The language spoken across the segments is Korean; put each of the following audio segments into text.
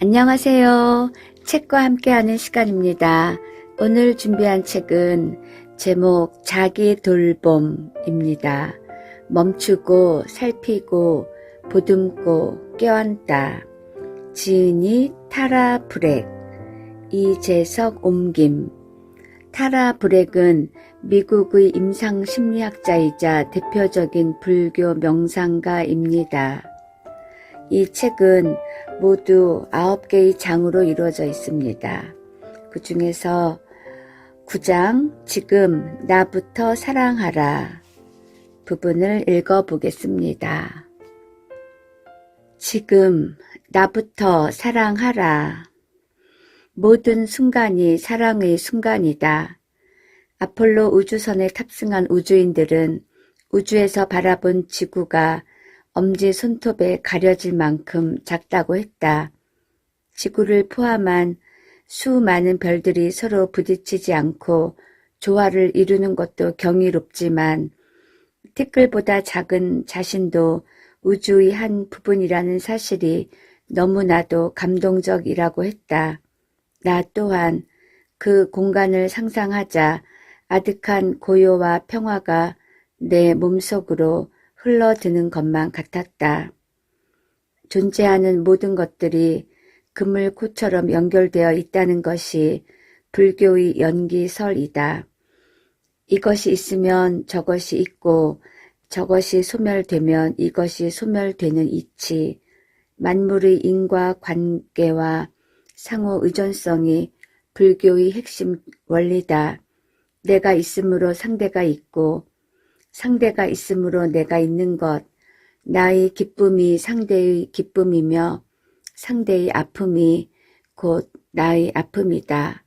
안녕하세요. 책과 함께하는 시간입니다. 오늘 준비한 책은 제목 자기 돌봄입니다. 멈추고 살피고 보듬고 껴안다. 지은이 타라 브렉, 이재석 옮김. 타라 브렉은 미국의 임상심리학자이자 대표적인 불교 명상가입니다. 이 책은 모두 9개의 장으로 이루어져 있습니다. 그 중에서 9장 지금 나부터 사랑하라 부분을 읽어보겠습니다. 지금 나부터 사랑하라. 모든 순간이 사랑의 순간이다. 아폴로 우주선에 탑승한 우주인들은 우주에서 바라본 지구가 엄지손톱에 가려질 만큼 작다고 했다. 지구를 포함한 수많은 별들이 서로 부딪히지 않고 조화를 이루는 것도 경이롭지만 티끌보다 작은 자신도 우주의 한 부분이라는 사실이 너무나도 감동적이라고 했다. 나 또한 그 공간을 상상하자 아득한 고요와 평화가 내 몸속으로 흘러드는 것만 같았다. 존재하는 모든 것들이 그물코처럼 연결되어 있다는 것이 불교의 연기설이다. 이것이 있으면 저것이 있고 저것이 소멸되면 이것이 소멸되는 이치, 만물의 인과관계와 상호의존성이 불교의 핵심 원리다. 내가 있으므로 상대가 있고 상대가 있으므로 내가 있는 것, 나의 기쁨이 상대의 기쁨이며 상대의 아픔이 곧 나의 아픔이다.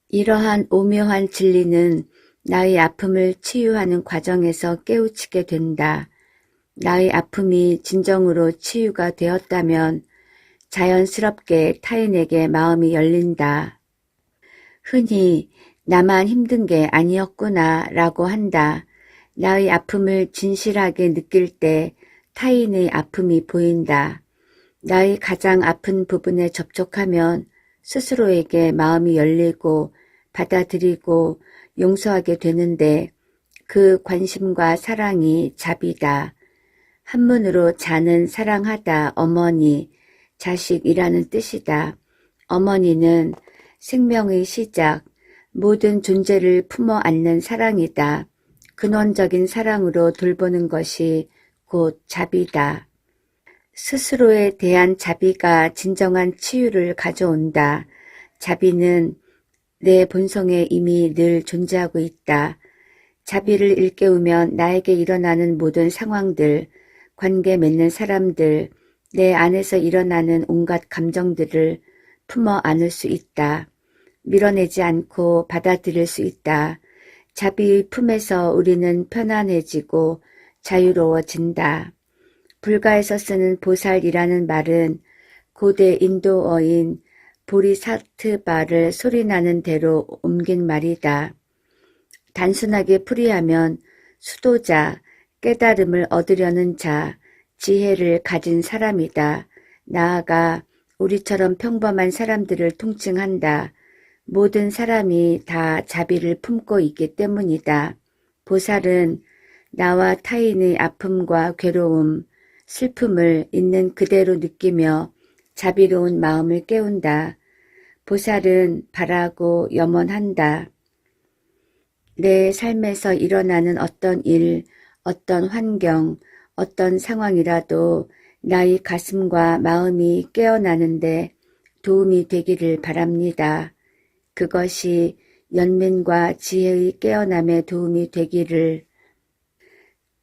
이러한 오묘한 진리는 나의 아픔을 치유하는 과정에서 깨우치게 된다. 나의 아픔이 진정으로 치유가 되었다면 자연스럽게 타인에게 마음이 열린다. 흔히 나만 힘든 게 아니었구나 라고 한다. 나의 아픔을 진실하게 느낄 때 타인의 아픔이 보인다. 나의 가장 아픈 부분에 접촉하면 스스로에게 마음이 열리고 받아들이고 용서하게 되는데 그 관심과 사랑이 자비다. 한문으로 자는 사랑하다 어머니, 자식이라는 뜻이다. 어머니는 생명의 시작, 모든 존재를 품어 안는 사랑이다. 근원적인 사랑으로 돌보는 것이 곧 자비다. 스스로에 대한 자비가 진정한 치유를 가져온다. 자비는 내 본성에 이미 늘 존재하고 있다. 자비를 일깨우면 나에게 일어나는 모든 상황들, 관계 맺는 사람들, 내 안에서 일어나는 온갖 감정들을 품어 안을 수 있다. 밀어내지 않고 받아들일 수 있다. 자비의 품에서 우리는 편안해지고 자유로워진다. 불가에서 쓰는 보살이라는 말은 고대 인도어인 보리사트바를 소리나는 대로 옮긴 말이다. 단순하게 풀이하면 수도자, 깨달음을 얻으려는 자, 지혜를 가진 사람이다. 나아가 우리처럼 평범한 사람들을 통칭한다. 모든 사람이 다 자비를 품고 있기 때문이다. 보살은 나와 타인의 아픔과 괴로움, 슬픔을 있는 그대로 느끼며 자비로운 마음을 깨운다. 보살은 바라고 염원한다. 내 삶에서 일어나는 어떤 일, 어떤 환경, 어떤 상황이라도 나의 가슴과 마음이 깨어나는데 도움이 되기를 바랍니다. 그것이 연민과 지혜의 깨어남에 도움이 되기를.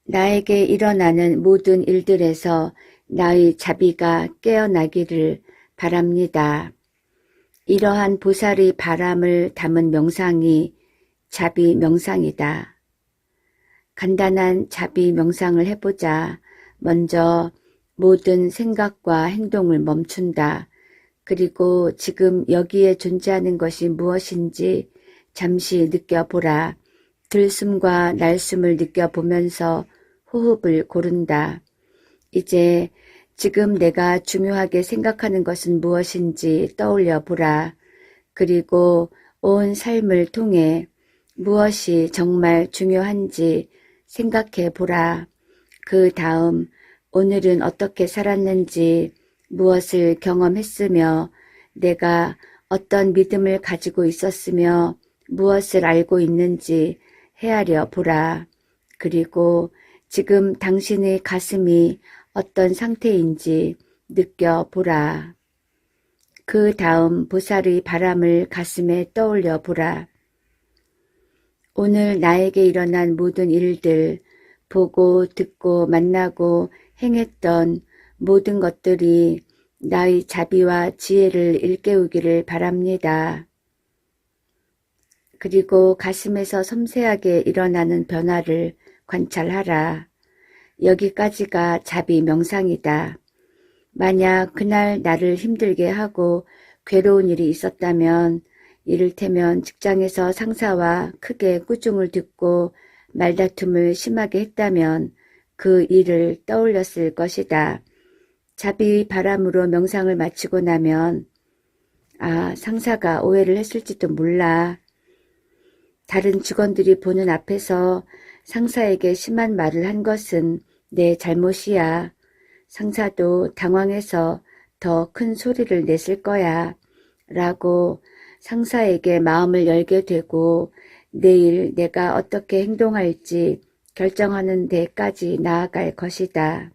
나에게 일어나는 모든 일들에서 나의 자비가 깨어나기를 바랍니다. 이러한 보살의 바람을 담은 명상이 자비 명상이다. 간단한 자비 명상을 해보자. 먼저 모든 생각과 행동을 멈춘다. 그리고 지금 여기에 존재하는 것이 무엇인지 잠시 느껴보라. 들숨과 날숨을 느껴보면서 호흡을 고른다. 이제 지금 내가 중요하게 생각하는 것은 무엇인지 떠올려 보라. 그리고 온 삶을 통해 무엇이 정말 중요한지 생각해 보라. 그 다음 오늘은 어떻게 살았는지, 무엇을 경험했으며, 내가 어떤 믿음을 가지고 있었으며, 무엇을 알고 있는지 헤아려 보라. 그리고 지금 당신의 가슴이 어떤 상태인지 느껴보라. 그 다음 보살의 바람을 가슴에 떠올려 보라. 오늘 나에게 일어난 모든 일들, 보고 듣고 만나고 행했던 모든 것들이 나의 자비와 지혜를 일깨우기를 바랍니다. 그리고 가슴에서 섬세하게 일어나는 변화를 관찰하라. 여기까지가 자비 명상이다. 만약 그날 나를 힘들게 하고 괴로운 일이 있었다면, 이를테면 직장에서 상사와 크게 꾸중을 듣고 말다툼을 심하게 했다면 그 일을 떠올렸을 것이다. 자비 바람으로 명상을 마치고 나면 상사가 오해를 했을지도 몰라. 다른 직원들이 보는 앞에서 상사에게 심한 말을 한 것은 내 잘못이야. 상사도 당황해서 더 큰 소리를 냈을 거야. 라고 상사에게 마음을 열게 되고 내일 내가 어떻게 행동할지 결정하는 데까지 나아갈 것이다.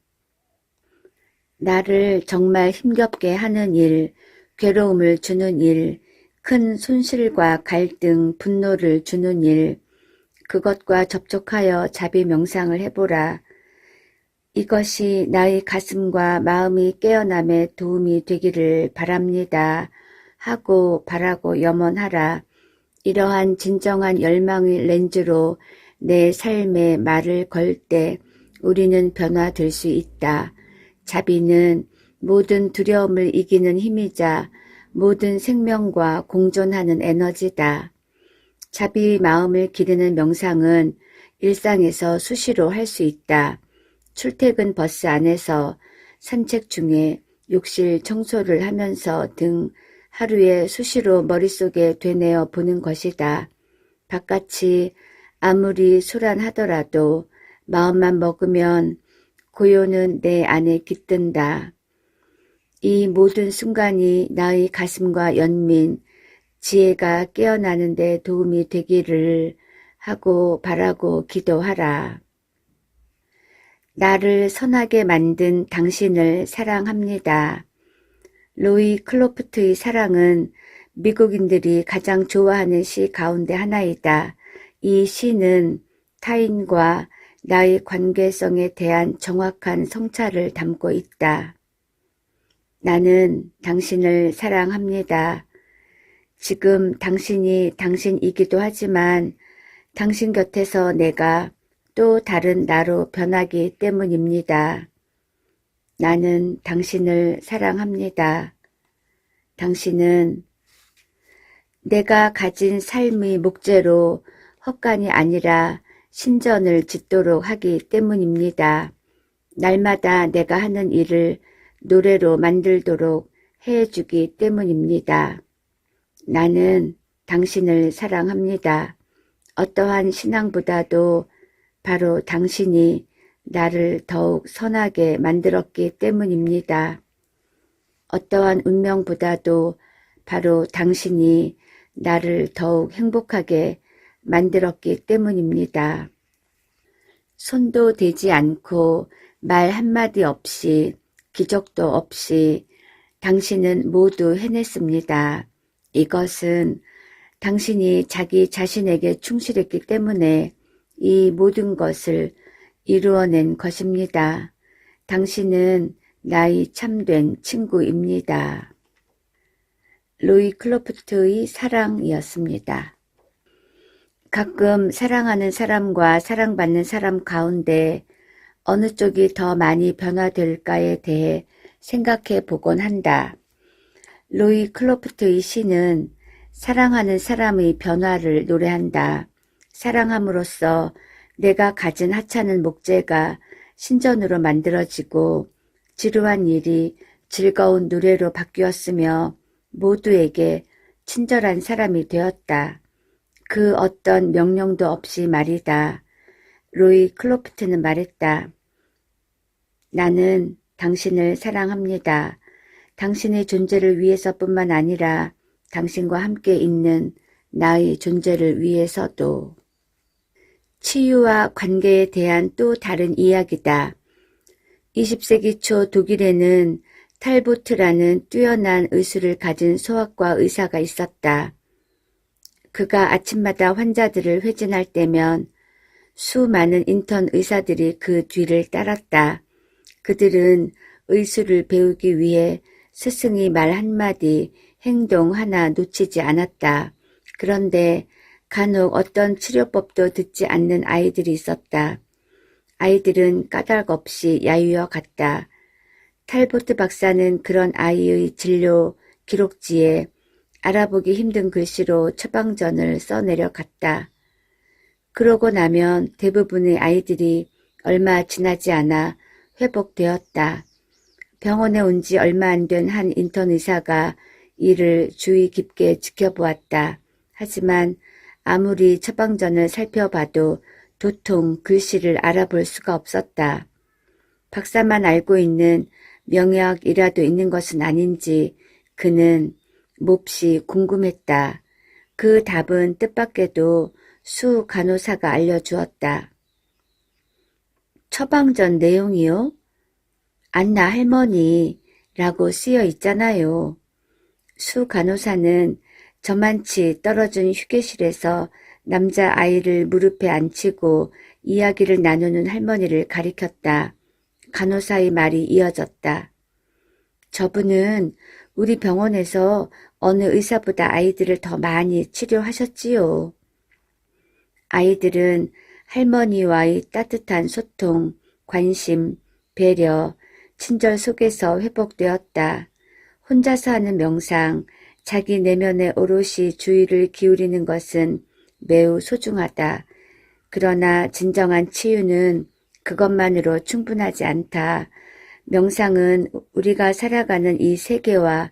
나를 정말 힘겹게 하는 일, 괴로움을 주는 일, 큰 손실과 갈등, 분노를 주는 일, 그것과 접촉하여 자비 명상을 해보라. 이것이 나의 가슴과 마음이 깨어남에 도움이 되기를 바랍니다. 하고 바라고 염원하라. 이러한 진정한 열망의 렌즈로 내 삶에 말을 걸 때 우리는 변화될 수 있다. 자비는 모든 두려움을 이기는 힘이자 모든 생명과 공존하는 에너지다. 자비 마음을 기르는 명상은 일상에서 수시로 할 수 있다. 출퇴근 버스 안에서, 산책 중에, 욕실 청소를 하면서 등 하루에 수시로 머릿속에 되뇌어 보는 것이다. 바깥이 아무리 소란하더라도 마음만 먹으면 고요는 내 안에 깃든다. 이 모든 순간이 나의 가슴과 연민, 지혜가 깨어나는 데 도움이 되기를 하고 바라고 기도하라. 나를 선하게 만든 당신을 사랑합니다. 로이 클로프트의 사랑은 미국인들이 가장 좋아하는 시 가운데 하나이다. 이 시는 타인과 나의 관계성에 대한 정확한 성찰을 담고 있다. 나는 당신을 사랑합니다. 지금 당신이 당신이기도 하지만 당신 곁에서 내가 또 다른 나로 변하기 때문입니다. 나는 당신을 사랑합니다. 당신은 내가 가진 삶의 목재로 헛간이 아니라 신전을 짓도록 하기 때문입니다. 날마다 내가 하는 일을 노래로 만들도록 해주기 때문입니다. 나는 당신을 사랑합니다. 어떠한 신앙보다도 바로 당신이 나를 더욱 선하게 만들었기 때문입니다. 어떠한 운명보다도 바로 당신이 나를 더욱 행복하게 만들었기 때문입니다. 손도 대지 않고 말 한마디 없이 기적도 없이 당신은 모두 해냈습니다. 이것은 당신이 자기 자신에게 충실했기 때문에 이 모든 것을 이루어낸 것입니다. 당신은 나의 참된 친구입니다. 로이 클로프트의 사랑이었습니다. 가끔 사랑하는 사람과 사랑받는 사람 가운데 어느 쪽이 더 많이 변화될까에 대해 생각해 보곤 한다. 로이 클로프트의 시는 사랑하는 사람의 변화를 노래한다. 사랑함으로써 내가 가진 하찮은 목재가 신전으로 만들어지고 지루한 일이 즐거운 노래로 바뀌었으며 모두에게 친절한 사람이 되었다. 그 어떤 명령도 없이 말이다. 로이 클로프트는 말했다. 나는 당신을 사랑합니다. 당신의 존재를 위해서뿐만 아니라 당신과 함께 있는 나의 존재를 위해서도. 치유와 관계에 대한 또 다른 이야기다. 20세기 초 독일에는 탈보트라는 뛰어난 의술을 가진 소아과 의사가 있었다. 그가 아침마다 환자들을 회진할 때면 수많은 인턴 의사들이 그 뒤를 따랐다. 그들은 의술을 배우기 위해 스승이 말 한마디, 행동 하나 놓치지 않았다. 그런데 간혹 어떤 치료법도 듣지 않는 아이들이 있었다. 아이들은 까닭 없이 야유어 갔다. 탈보트 박사는 그런 아이의 진료 기록지에 알아보기 힘든 글씨로 처방전을 써내려 갔다. 그러고 나면 대부분의 아이들이 얼마 지나지 않아 회복되었다. 병원에 온 지 얼마 안 된 한 인턴 의사가 이를 주의 깊게 지켜보았다. 하지만 아무리 처방전을 살펴봐도 도통 글씨를 알아볼 수가 없었다. 박사만 알고 있는 명약이라도 있는 것은 아닌지 그는 몹시 궁금했다. 그 답은 뜻밖에도 수 간호사가 알려주었다. 처방전 내용이요? 안나 할머니라고 쓰여 있잖아요. 수 간호사는 저만치 떨어진 휴게실에서 남자아이를 무릎에 앉히고 이야기를 나누는 할머니를 가리켰다. 간호사의 말이 이어졌다. 저분은 우리 병원에서 어느 의사보다 아이들을 더 많이 치료하셨지요. 아이들은 할머니와의 따뜻한 소통, 관심, 배려, 친절 속에서 회복되었다. 혼자서 하는 명상, 자기 내면에 오롯이 주의를 기울이는 것은 매우 소중하다. 그러나 진정한 치유는 그것만으로 충분하지 않다. 명상은 우리가 살아가는 이 세계와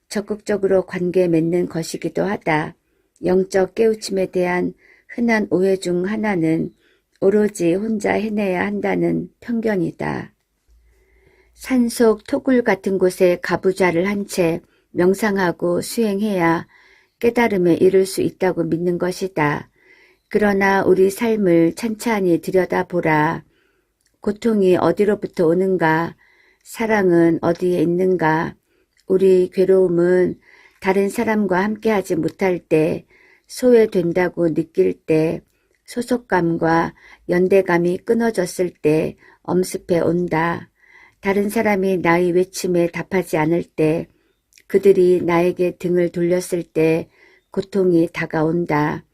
적극적으로 관계 맺는 것이기도 하다. 영적 깨우침에 대한 흔한 오해 중 하나는 오로지 혼자 해내야 한다는 편견이다. 산속 토굴 같은 곳에 가부좌를 한 채 명상하고 수행해야 깨달음에 이를 수 있다고 믿는 것이다. 그러나 우리 삶을 찬찬히 들여다보라. 고통이 어디로부터 오는가? 사랑은 어디에 있는가? 우리 괴로움은 다른 사람과 함께하지 못할 때, 소외된다고 느낄 때, 소속감과 연대감이 끊어졌을 때 엄습해 온다. 다른 사람이 나의 외침에 답하지 않을 때, 그들이 나에게 등을 돌렸을 때 고통이 다가온다.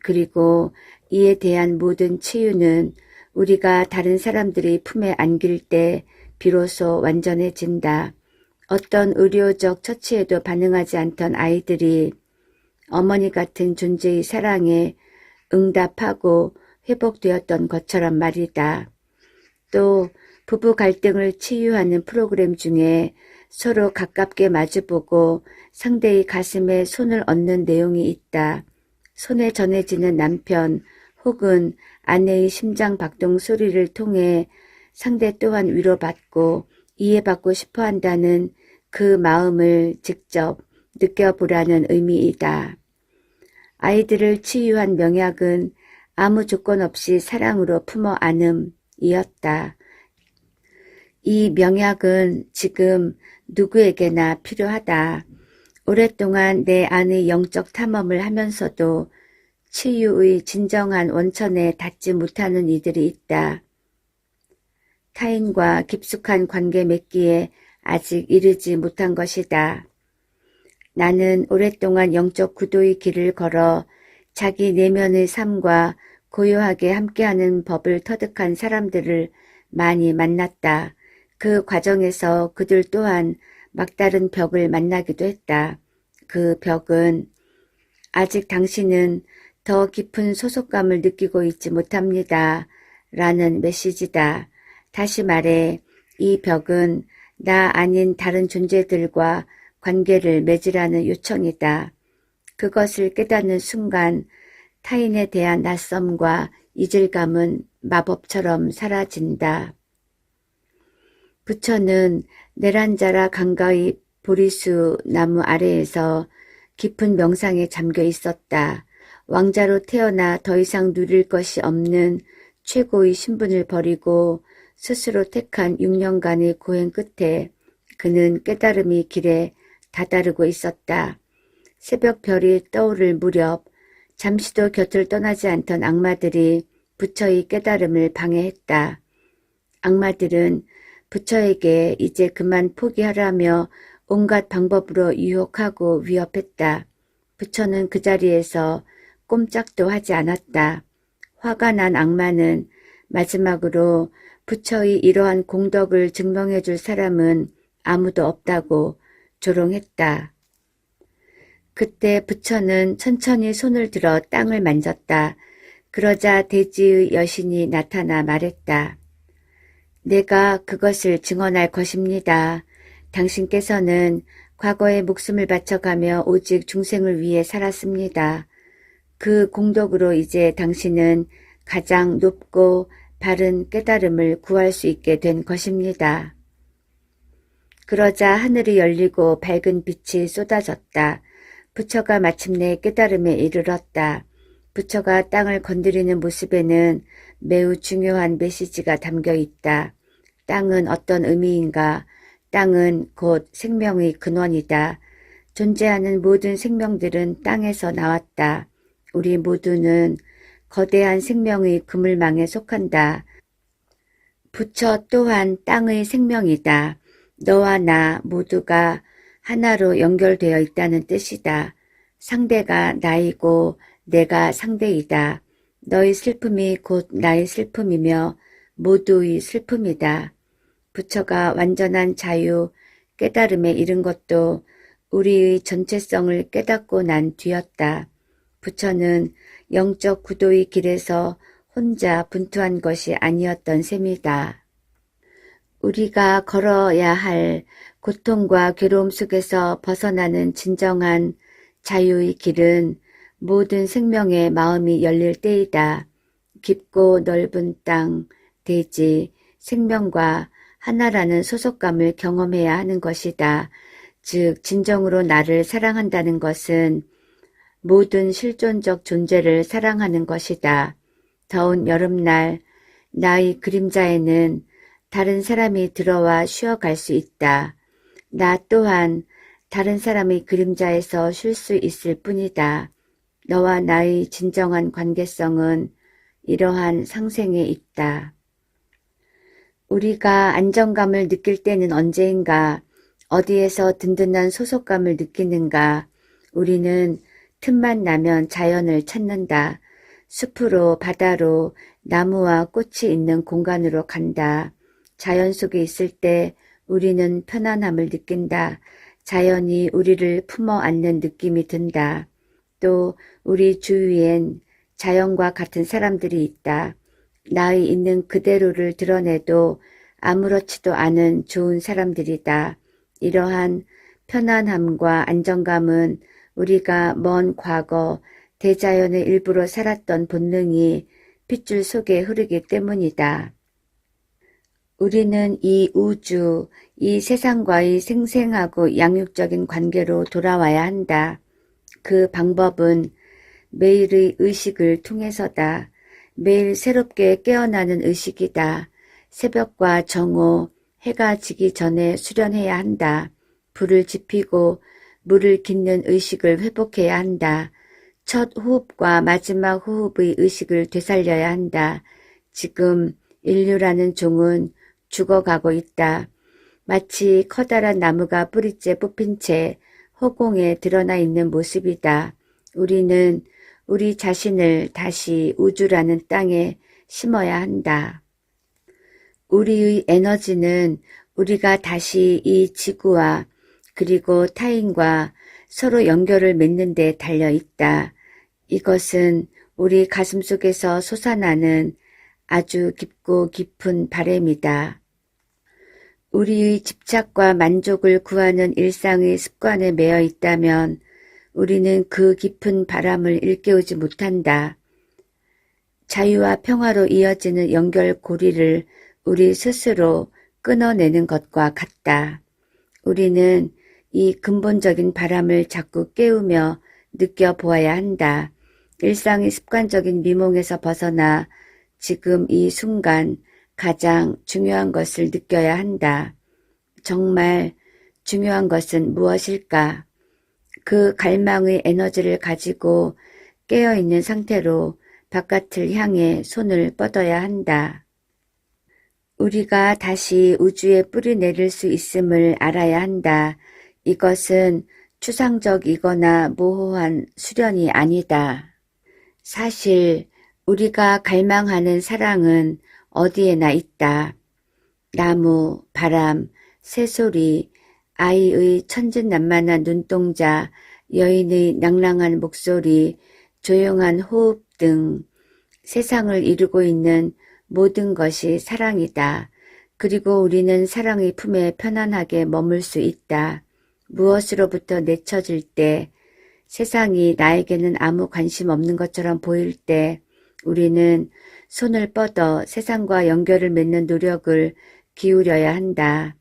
그리고 이에 대한 모든 치유는 우리가 다른 사람들의 품에 안길 때 비로소 완전해진다. 어떤 의료적 처치에도 반응하지 않던 아이들이 어머니 같은 존재의 사랑에 응답하고 회복되었던 것처럼 말이다. 또 부부 갈등을 치유하는 프로그램 중에 서로 가깝게 마주보고 상대의 가슴에 손을 얹는 내용이 있다. 손에 전해지는 남편 혹은 아내의 심장 박동 소리를 통해 상대 또한 위로받고 이해받고 싶어 한다는 그 마음을 직접 느껴보라는 의미이다. 아이들을 치유한 명약은 아무 조건 없이 사랑으로 품어 안음이었다. 이 명약은 지금 누구에게나 필요하다. 오랫동안 내 안의 영적 탐험을 하면서도 치유의 진정한 원천에 닿지 못하는 이들이 있다. 타인과 깊숙한 관계 맺기에 아직 이르지 못한 것이다. 나는 오랫동안 영적 구도의 길을 걸어 자기 내면의 삶과 고요하게 함께하는 법을 터득한 사람들을 많이 만났다. 그 과정에서 그들 또한 막다른 벽을 만나기도 했다. 그 벽은 아직 당신은 더 깊은 소속감을 느끼고 있지 못합니다. 라는 메시지다. 다시 말해 이 벽은 나 아닌 다른 존재들과 관계를 맺으라는 요청이다. 그것을 깨닫는 순간 타인에 대한 낯섦과 이질감은 마법처럼 사라진다. 부처는 네란자라 강가의 보리수 나무 아래에서 깊은 명상에 잠겨 있었다. 왕자로 태어나 더 이상 누릴 것이 없는 최고의 신분을 버리고 스스로 택한 6년간의 고행 끝에 그는 깨달음의 길에 다다르고 있었다. 새벽 별이 떠오를 무렵 잠시도 곁을 떠나지 않던 악마들이 부처의 깨달음을 방해했다. 악마들은 부처에게 이제 그만 포기하라며 온갖 방법으로 유혹하고 위협했다. 부처는 그 자리에서 꼼짝도 하지 않았다. 화가 난 악마는 마지막으로 부처의 이러한 공덕을 증명해 줄 사람은 아무도 없다고 조롱했다. 그때 부처는 천천히 손을 들어 땅을 만졌다. 그러자 대지의 여신이 나타나 말했다. 내가 그것을 증언할 것입니다. 당신께서는 과거에 목숨을 바쳐가며 오직 중생을 위해 살았습니다. 그 공덕으로 이제 당신은 가장 높고 바른 깨달음을 구할 수 있게 된 것입니다. 그러자 하늘이 열리고 밝은 빛이 쏟아졌다. 부처가 마침내 깨달음에 이르렀다. 부처가 땅을 건드리는 모습에는 매우 중요한 메시지가 담겨 있다. 땅은 어떤 의미인가? 땅은 곧 생명의 근원이다. 존재하는 모든 생명들은 땅에서 나왔다. 우리 모두는 거대한 생명의 그물망에 속한다. 부처 또한 땅의 생명이다. 너와 나 모두가 하나로 연결되어 있다는 뜻이다. 상대가 나이고 내가 상대이다. 너의 슬픔이 곧 나의 슬픔이며 모두의 슬픔이다. 부처가 완전한 자유, 깨달음에 이른 것도 우리의 전체성을 깨닫고 난 뒤였다. 부처는 영적 구도의 길에서 혼자 분투한 것이 아니었던 셈이다. 우리가 걸어야 할 고통과 괴로움 속에서 벗어나는 진정한 자유의 길은 모든 생명의 마음이 열릴 때이다. 깊고 넓은 땅, 대지, 생명과 하나라는 소속감을 경험해야 하는 것이다. 즉 진정으로 나를 사랑한다는 것은 모든 실존적 존재를 사랑하는 것이다. 더운 여름날 나의 그림자에는 다른 사람이 들어와 쉬어갈 수 있다. 나 또한 다른 사람의 그림자에서 쉴 수 있을 뿐이다. 너와 나의 진정한 관계성은 이러한 상생에 있다. 우리가 안정감을 느낄 때는 언제인가? 어디에서 든든한 소속감을 느끼는가? 우리는 틈만 나면 자연을 찾는다. 숲으로, 바다로, 나무와 꽃이 있는 공간으로 간다. 자연 속에 있을 때 우리는 편안함을 느낀다. 자연이 우리를 품어 안는 느낌이 든다. 또 우리 주위엔 자연과 같은 사람들이 있다. 나의 있는 그대로를 드러내도 아무렇지도 않은 좋은 사람들이다. 이러한 편안함과 안정감은 우리가 먼 과거 대자연의 일부로 살았던 본능이 핏줄 속에 흐르기 때문이다. 우리는 이 우주, 이 세상과의 생생하고 양육적인 관계로 돌아와야 한다. 그 방법은 매일의 의식을 통해서다. 매일 새롭게 깨어나는 의식이다. 새벽과 정오, 해가 지기 전에 수련해야 한다. 불을 지피고 물을 깃는 의식을 회복해야 한다. 첫 호흡과 마지막 호흡의 의식을 되살려야 한다. 지금 인류라는 종은 죽어가고 있다. 마치 커다란 나무가 뿌리째 뽑힌 채 허공에 드러나 있는 모습이다. 우리는 우리 자신을 다시 우주라는 땅에 심어야 한다. 우리의 에너지는 우리가 다시 이 지구와 그리고 타인과 서로 연결을 맺는 데 달려 있다. 이것은 우리 가슴 속에서 솟아나는 아주 깊고 깊은 바람이다. 우리의 집착과 만족을 구하는 일상의 습관에 매여 있다면 우리는 그 깊은 바람을 일깨우지 못한다. 자유와 평화로 이어지는 연결고리를 우리 스스로 끊어내는 것과 같다. 우리는 이 근본적인 바람을 자꾸 깨우며 느껴보아야 한다. 일상의 습관적인 미몽에서 벗어나 지금 이 순간 가장 중요한 것을 느껴야 한다. 정말 중요한 것은 무엇일까? 그 갈망의 에너지를 가지고 깨어있는 상태로 바깥을 향해 손을 뻗어야 한다. 우리가 다시 우주에 뿌리 내릴 수 있음을 알아야 한다. 이것은 추상적이거나 모호한 수련이 아니다. 사실 우리가 갈망하는 사랑은 어디에나 있다. 나무, 바람, 새소리, 아이의 천진난만한 눈동자, 여인의 낭랑한 목소리, 조용한 호흡 등 세상을 이루고 있는 모든 것이 사랑이다. 그리고 우리는 사랑의 품에 편안하게 머물 수 있다. 무엇으로부터 내쳐질 때, 세상이 나에게는 아무 관심 없는 것처럼 보일 때 우리는 손을 뻗어 세상과 연결을 맺는 노력을 기울여야 한다.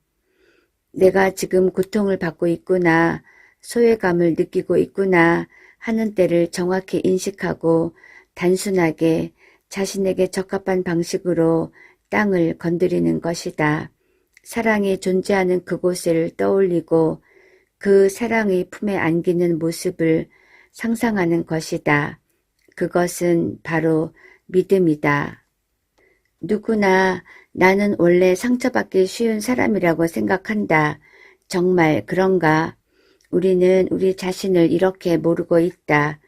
내가 지금 고통을 받고 있구나, 소외감을 느끼고 있구나 하는 때를 정확히 인식하고 단순하게 자신에게 적합한 방식으로 땅을 건드리는 것이다. 사랑이 존재하는 그곳을 떠올리고 그 사랑의 품에 안기는 모습을 상상하는 것이다. 그것은 바로 믿음이다. 누구나 나는 원래 상처받기 쉬운 사람이라고 생각한다. 정말 그런가? 우리는 우리 자신을 이렇게 모르고 있다.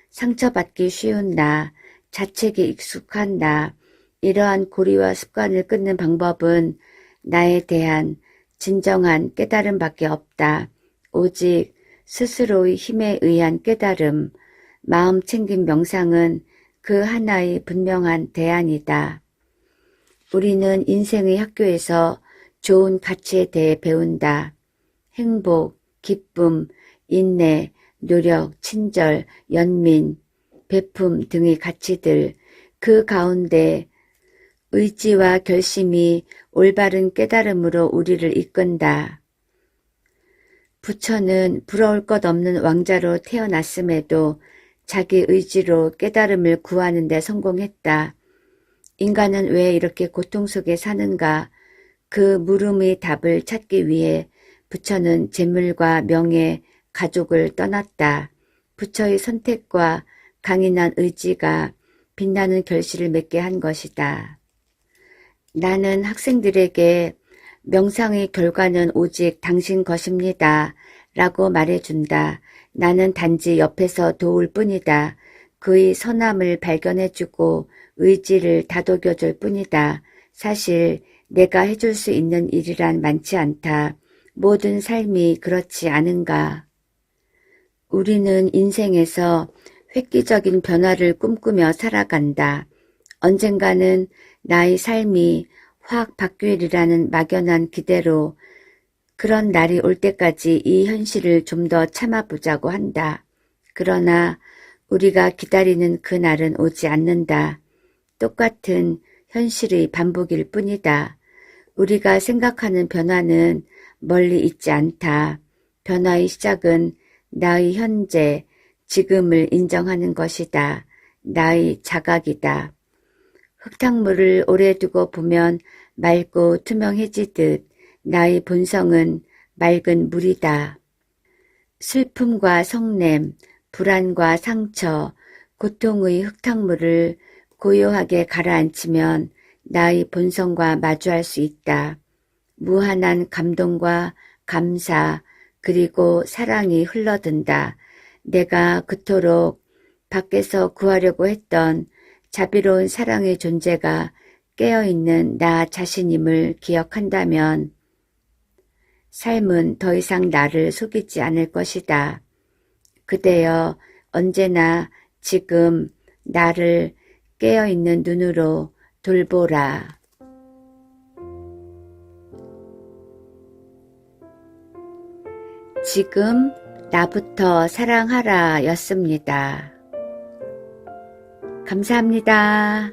상처받기 쉬운 나, 자책에 익숙한 나, 이러한 고리와 습관을 끊는 방법은 나에 대한 진정한 깨달음밖에 없다. 오직 스스로의 힘에 의한 깨달음, 마음 챙김 명상은 그 하나의 분명한 대안이다. 우리는 인생의 학교에서 좋은 가치에 대해 배운다. 행복, 기쁨, 인내, 노력, 친절, 연민, 베품 등의 가치들, 그 가운데 의지와 결심이 올바른 깨달음으로 우리를 이끈다. 부처는 부러울 것 없는 왕자로 태어났음에도 자기 의지로 깨달음을 구하는 데 성공했다. 인간은 왜 이렇게 고통 속에 사는가? 그 물음의 답을 찾기 위해 부처는 재물과 명예, 가족을 떠났다. 부처의 선택과 강인한 의지가 빛나는 결실을 맺게 한 것이다. 나는 학생들에게 명상의 결과는 오직 당신 것입니다. 라고 말해준다. 나는 단지 옆에서 도울 뿐이다. 그의 선함을 발견해주고 의지를 다독여줄 뿐이다. 사실 내가 해줄 수 있는 일이란 많지 않다. 모든 삶이 그렇지 않은가. 우리는 인생에서 획기적인 변화를 꿈꾸며 살아간다. 언젠가는 나의 삶이 확 바뀌리라는 막연한 기대로 그런 날이 올 때까지 이 현실을 좀 더 참아보자고 한다. 그러나 우리가 기다리는 그 날은 오지 않는다. 똑같은 현실의 반복일 뿐이다. 우리가 생각하는 변화는 멀리 있지 않다. 변화의 시작은 나의 현재, 지금을 인정하는 것이다. 나의 자각이다. 흙탕물을 오래 두고 보면 맑고 투명해지듯 나의 본성은 맑은 물이다. 슬픔과 성냄, 불안과 상처, 고통의 흙탕물을 고요하게 가라앉히면 나의 본성과 마주할 수 있다. 무한한 감동과 감사 그리고 사랑이 흘러든다. 내가 그토록 밖에서 구하려고 했던 자비로운 사랑의 존재가 깨어있는 나 자신임을 기억한다면 삶은 더 이상 나를 속이지 않을 것이다. 그대여 언제나 지금 나를 깨어있는 눈으로 돌보라. 지금 나부터 사랑하라 였습니다. 감사합니다.